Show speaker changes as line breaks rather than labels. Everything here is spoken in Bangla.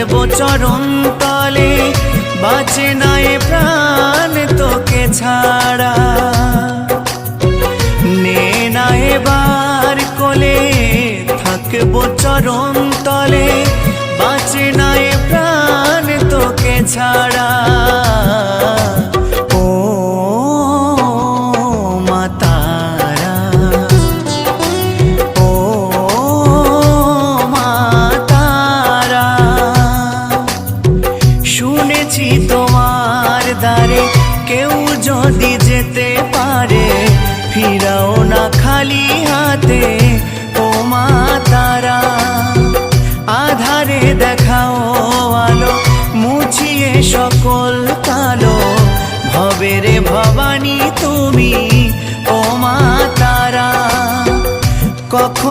থাকবো চরণ তলে, বাঁচে না এ প্রাণ তোকে ছাড়া। নে না এবার কোলে, থাকবো চরণ তলে, বাঁচে না এ প্রাণ তোকে ছাড়া। ও মা তারা, ও মা তারা, শুনেছি তোমার দ্বারে কেউ যদি যেতে পারে, ফিরাও না খালি হাতে ও মা তারা। আধারে দেখাও আলো, মুছিয়ে সকল কালো, ভবেরে ভবানী তুমি